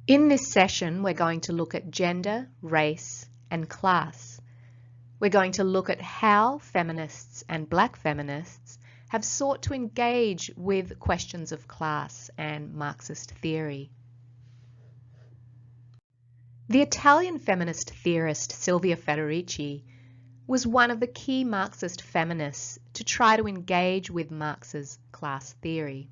In this session, we're going to look at gender, race, and class. We're going to look at how feminists and black feminists have sought to engage with questions of class and Marxist theory. The Italian feminist theorist Silvia Federici was one of the key Marxist feminists to try to engage with Marx's class theory.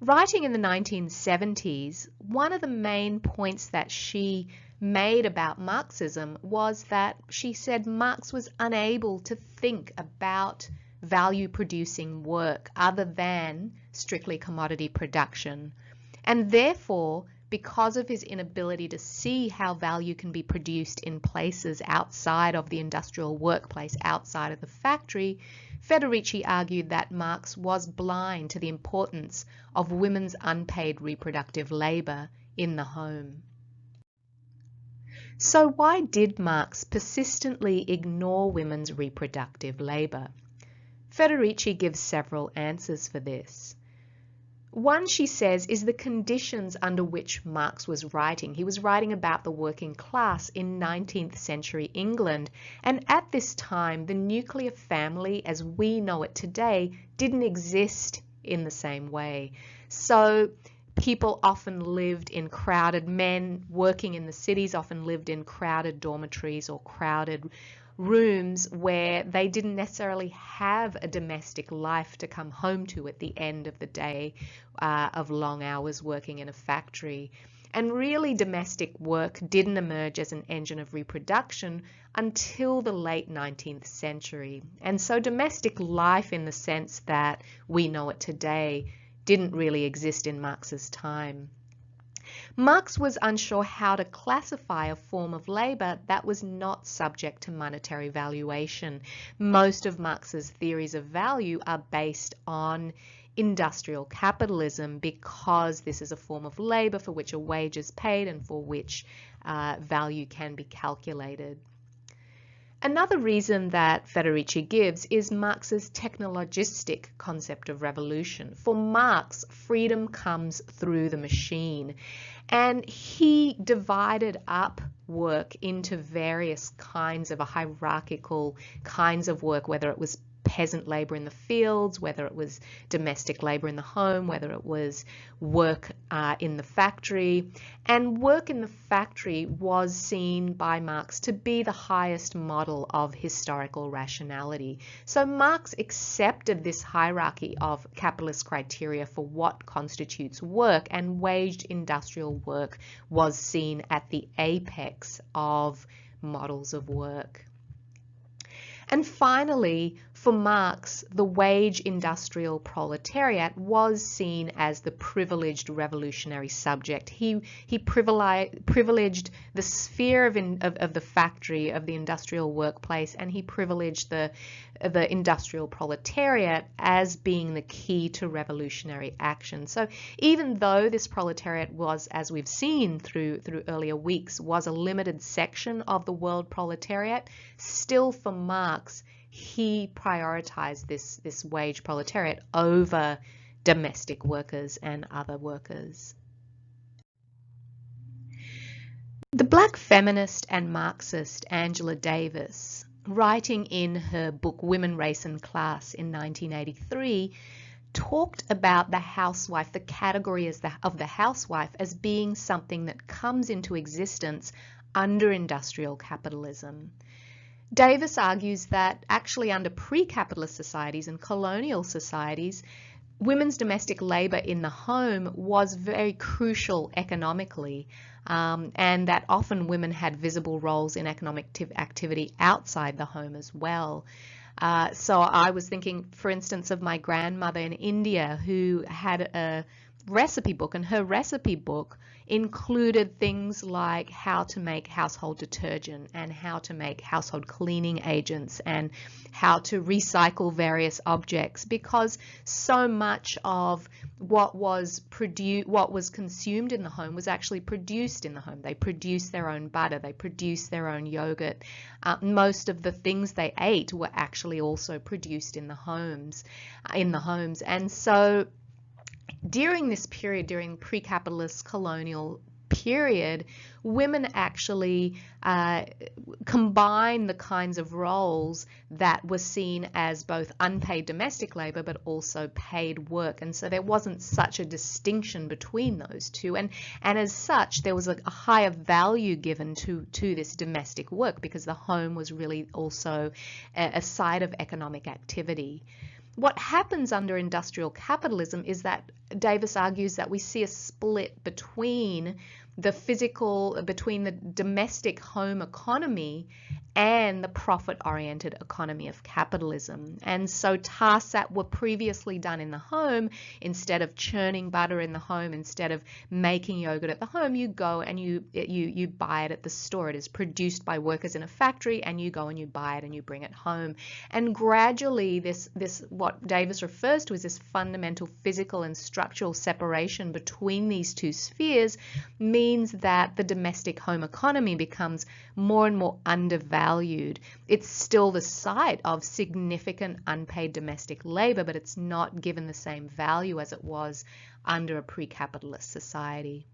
Writing in the 1970s, one of the main points that she made about Marxism was that she said Marx was unable to think about value-producing work other than strictly commodity production, and therefore, because of his inability to see how value can be produced in places outside of the industrial workplace, outside of the factory, Federici argued that Marx was blind to the importance of women's unpaid reproductive labor in the home. So why did Marx persistently ignore women's reproductive labor? Federici gives several answers for this. One, she says, is the conditions under which Marx was writing. He was writing about the working class in 19th century England, and at this time the nuclear family as we know it today didn't exist in the same way. So people often lived in crowded, men working in the cities often lived in crowded dormitories or crowded rooms where they didn't necessarily have a domestic life to come home to at the end of the day of long hours working in a factory. And really domestic work didn't emerge as an engine of reproduction until the late 19th century. And so domestic life in the sense that we know it today didn't really exist in Marx's time. Marx was unsure how to classify a form of labor that was not subject to monetary valuation. Most of Marx's theories of value are based on industrial capitalism because this is a form of labor for which a wage is paid and for which value can be calculated. Another reason that Federici gives is Marx's technologistic concept of revolution. For Marx, freedom comes through the machine, and he divided up work into various kinds of hierarchical kinds of work, whether it was peasant labor in the fields, whether it was domestic labor in the home, whether it was work in the factory. And work in the factory was seen by Marx to be the highest model of historical rationality. So Marx accepted this hierarchy of capitalist criteria for what constitutes work, and waged industrial work was seen at the apex of models of work. And finally, for Marx, the wage industrial proletariat was seen as the privileged revolutionary subject. He privileged the sphere of the factory, of the industrial workplace, and he privileged the industrial proletariat as being the key to revolutionary action. So even though this proletariat was, as we've seen through earlier weeks, was a limited section of the world proletariat, still for Marx, he prioritized this wage proletariat over domestic workers and other workers. The black feminist and Marxist Angela Davis, writing in her book Women, Race and Class in 1983, talked about the housewife, the category of the housewife, as being something that comes into existence under industrial capitalism. Davis argues that actually under pre-capitalist societies and colonial societies, women's domestic labor in the home was very crucial economically, and that often women had visible roles in economic activity outside the home as well. So I was thinking, for instance, of my grandmother in India who had a recipe book, and her recipe book included things like how to make household detergent and how to make household cleaning agents and how to recycle various objects, because so much of what was consumed in the home was actually produced in the home. They produced their own butter, they produced their own yogurt. Most of the things they ate were actually also produced in the homes. And so during this period, during pre-capitalist colonial period, women actually combine the kinds of roles that were seen as both unpaid domestic labor but also paid work. And so there wasn't such a distinction between those two. And as such, there was a higher value given to this domestic work because the home was really also a site of economic activity. What happens under industrial capitalism is that Davis argues that we see a split between the domestic home economy and the profit-oriented economy of capitalism. And so tasks that were previously done in the home, instead of churning butter in the home, instead of making yogurt at the home, you go and you buy it at the store. It is produced by workers in a factory, and you go and you buy it and you bring it home. And gradually this what Davis refers to as this fundamental physical and structural separation between these two spheres means that the domestic home economy becomes more and more undervalued. It's still the site of significant unpaid domestic labor, but it's not given the same value as it was under a pre-capitalist society.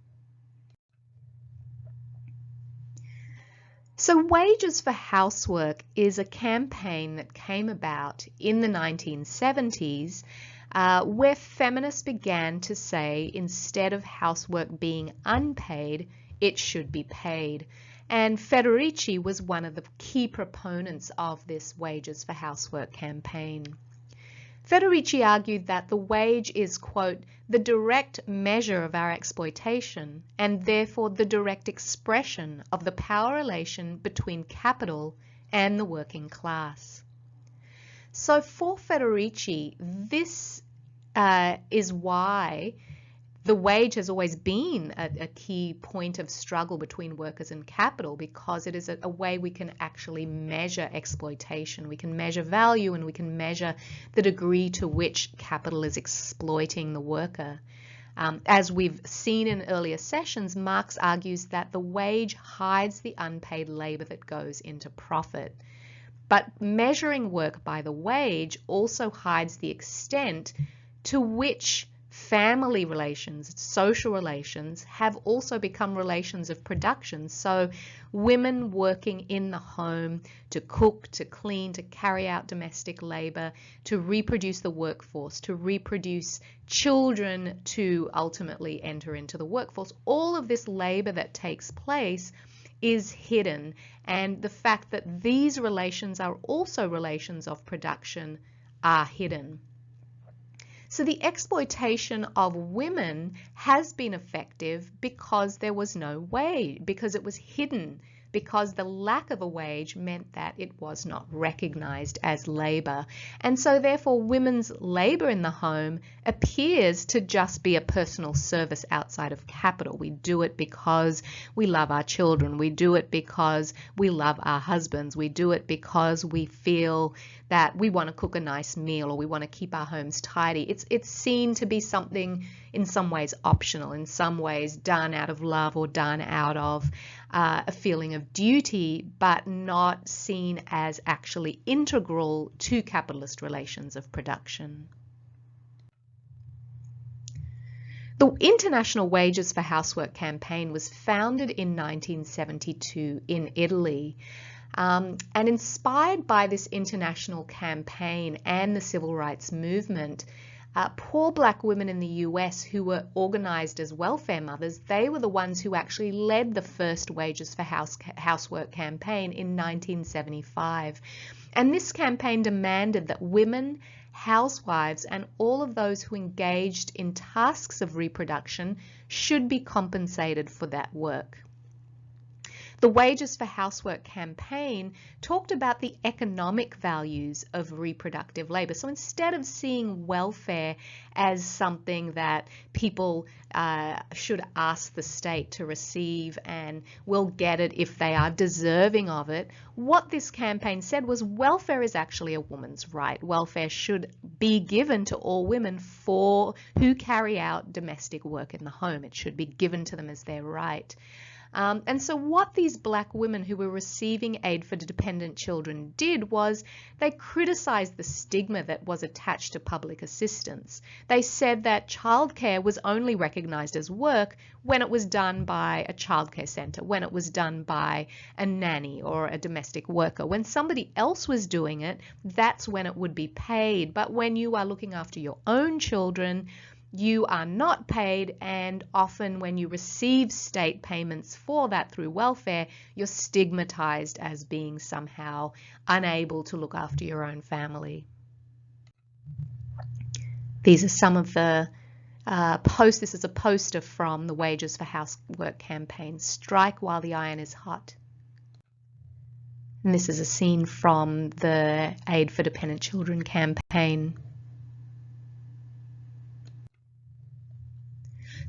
So Wages for Housework is a campaign that came about in the 1970s where feminists began to say instead of housework being unpaid, it should be paid. And Federici was one of the key proponents of this Wages for Housework campaign. Federici argued that the wage is, quote, the direct measure of our exploitation and therefore the direct expression of the power relation between capital and the working class. So for Federici, this is why the wage has always been a key point of struggle between workers and capital, because it is a way we can actually measure exploitation. We can measure value, and we can measure the degree to which capital is exploiting the worker. As we've seen in earlier sessions, Marx argues that the wage hides the unpaid labor that goes into profit. But measuring work by the wage also hides the extent to which family relations, social relations, have also become relations of production. So women working in the home to cook, to clean, to carry out domestic labor, to reproduce the workforce, to reproduce children, to ultimately enter into the workforce. All of this labor that takes place is hidden, and the fact that these relations are also relations of production are hidden. So the exploitation of women has been effective because there was no wage, because it was hidden, because the lack of a wage meant that it was not recognized as labor. And so therefore women's labor in the home appears to just be a personal service outside of capital. We do it because we love our children. We do it because we love our husbands. We do it because we feel that we want to cook a nice meal, or we want to keep our homes tidy. It's seen to be something in some ways optional, in some ways done out of love or done out of a feeling of duty, but not seen as actually integral to capitalist relations of production. The International Wages for Housework campaign was founded in 1972 in Italy. And inspired by this international campaign and the civil rights movement, poor black women in the US who were organized as welfare mothers, they were the ones who actually led the first Wages for Housework campaign in 1975. And this campaign demanded that women, housewives, and all of those who engaged in tasks of reproduction should be compensated for that work. The Wages for Housework campaign talked about the economic values of reproductive labor. So instead of seeing welfare as something that people should ask the state to receive and will get it if they are deserving of it, what this campaign said was welfare is actually a woman's right. Welfare should be given to all women who carry out domestic work in the home. It should be given to them as their right. And so what these black women who were receiving aid for dependent children did was they criticized the stigma that was attached to public assistance. They said that childcare was only recognized as work when it was done by a childcare center, when it was done by a nanny or a domestic worker. When somebody else was doing it, that's when it would be paid. But when you are looking after your own children, you are not paid, and often when you receive state payments for that through welfare, you're stigmatized as being somehow unable to look after your own family. These are some of the posts. This is a poster from the Wages for Housework campaign, Strike While the Iron is Hot. And this is a scene from the Aid for Dependent Children campaign.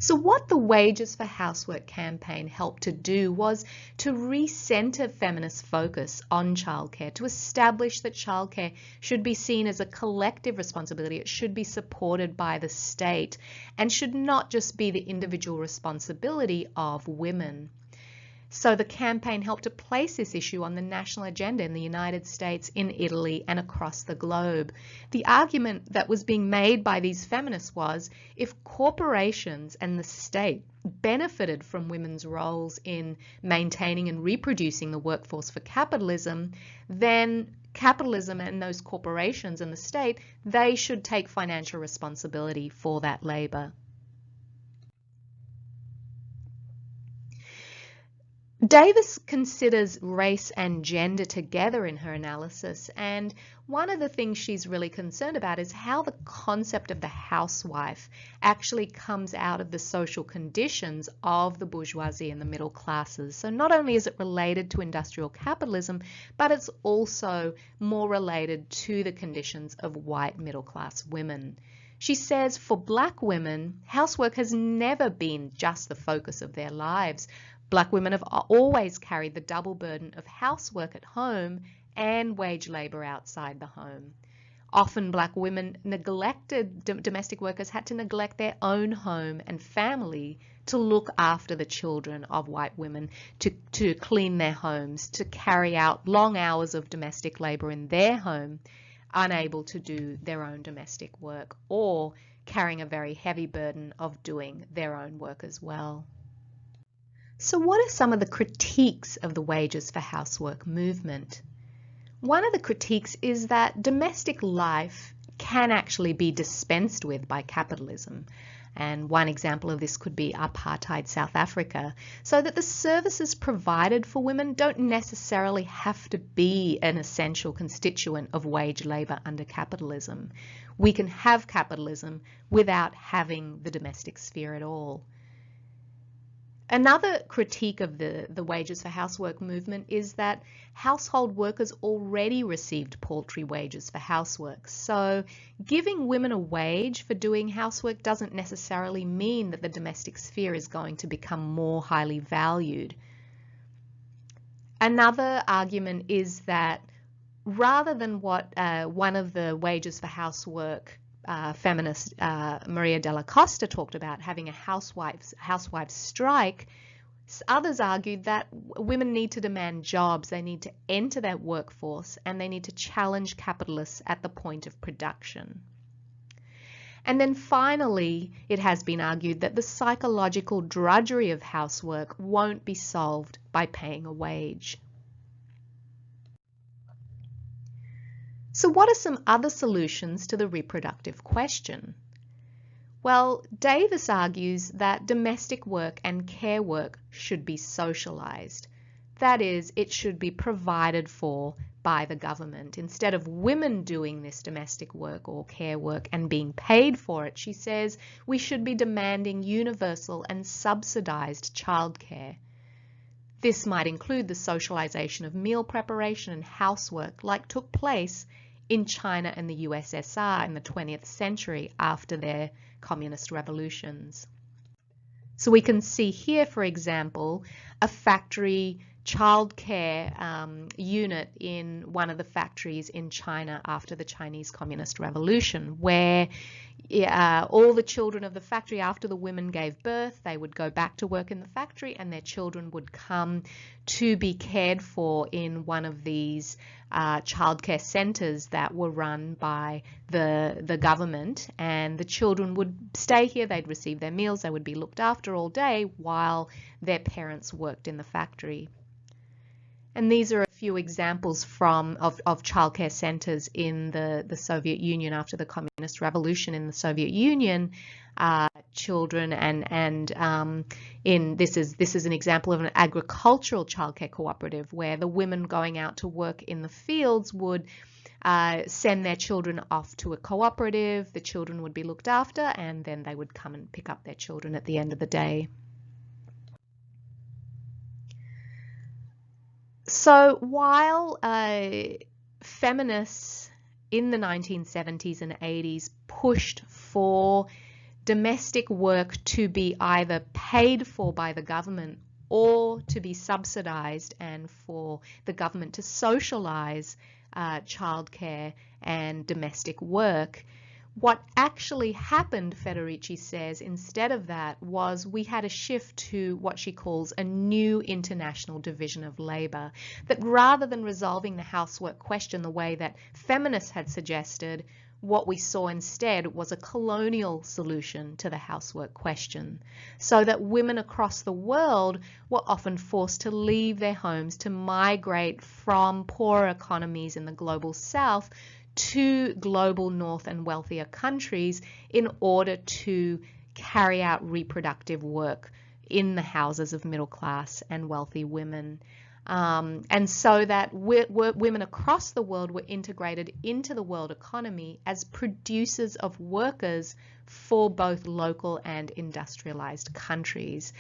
So what the Wages for Housework campaign helped to do was to recenter feminist focus on childcare, to establish that childcare should be seen as a collective responsibility. It should be supported by the state and should not just be the individual responsibility of women. So the campaign helped to place this issue on the national agenda in the United States, in Italy, and across the globe. The argument that was being made by these feminists was, if corporations and the state benefited from women's roles in maintaining and reproducing the workforce for capitalism, then capitalism and those corporations and the state, they should take financial responsibility for that labor. Davis considers race and gender together in her analysis, and one of the things she's really concerned about is how the concept of the housewife actually comes out of the social conditions of the bourgeoisie and the middle classes. So not only is it related to industrial capitalism, but it's also more related to the conditions of white middle class women. She says for black women, housework has never been just the focus of their lives. Black women have always carried the double burden of housework at home and wage labour outside the home. Often black women domestic workers had to neglect their own home and family to look after the children of white women, to clean their homes, to carry out long hours of domestic labour in their home, unable to do their own domestic work, or carrying a very heavy burden of doing their own work as well. So what are some of the critiques of the Wages for Housework movement? One of the critiques is that domestic life can actually be dispensed with by capitalism. And one example of this could be apartheid South Africa, so that the services provided for women don't necessarily have to be an essential constituent of wage labour under capitalism. We can have capitalism without having the domestic sphere at all. Another critique of the Wages for Housework movement is that household workers already received paltry wages for housework. So giving women a wage for doing housework doesn't necessarily mean that the domestic sphere is going to become more highly valued. Another argument is that rather than what one of the Wages for Housework feminist Maria Della Costa talked about, having a housewives strike, others argued that women need to demand jobs, they need to enter that workforce, and they need to challenge capitalists at the point of production. And then finally, it has been argued that the psychological drudgery of housework won't be solved by paying a wage. So what are some other solutions to the reproductive question? Well, Davis argues that domestic work and care work should be socialized. That is, it should be provided for by the government. Instead of women doing this domestic work or care work and being paid for it, she says we should be demanding universal and subsidized childcare. This might include the socialization of meal preparation and housework like took place in China and the USSR in the 20th century after their communist revolutions. So we can see here, for example, a factory childcare unit in one of the factories in China after the Chinese Communist Revolution, where all the children of the factory, after the women gave birth, they would go back to work in the factory, and their children would come to be cared for in one of these childcare centers that were run by the government. And the children would stay here, they'd receive their meals, they would be looked after all day while their parents worked in the factory. And these are a few examples of childcare centers in the Soviet Union after the Communist Revolution in the Soviet Union. Children this is an example of an agricultural childcare cooperative where the women going out to work in the fields would send their children off to a cooperative. The children would be looked after, and then they would come and pick up their children at the end of the day. So while feminists in the 1970s and 80s pushed for domestic work to be either paid for by the government or to be subsidized, and for the government to socialize childcare and domestic work, what actually happened, Federici says, instead of that, was we had a shift to what she calls a new international division of labor. That rather than resolving the housework question the way that feminists had suggested, what we saw instead was a colonial solution to the housework question, so that women across the world were often forced to leave their homes to migrate from poorer economies in the global south to global north and wealthier countries in order to carry out reproductive work in the houses of middle class and wealthy women. And so that women across the world were integrated into the world economy as producers of workers for both local and industrialized countries.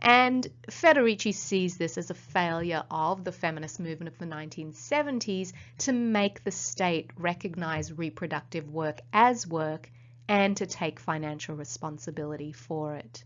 And Federici sees this as a failure of the feminist movement of the 1970s to make the state recognize reproductive work as work and to take financial responsibility for it.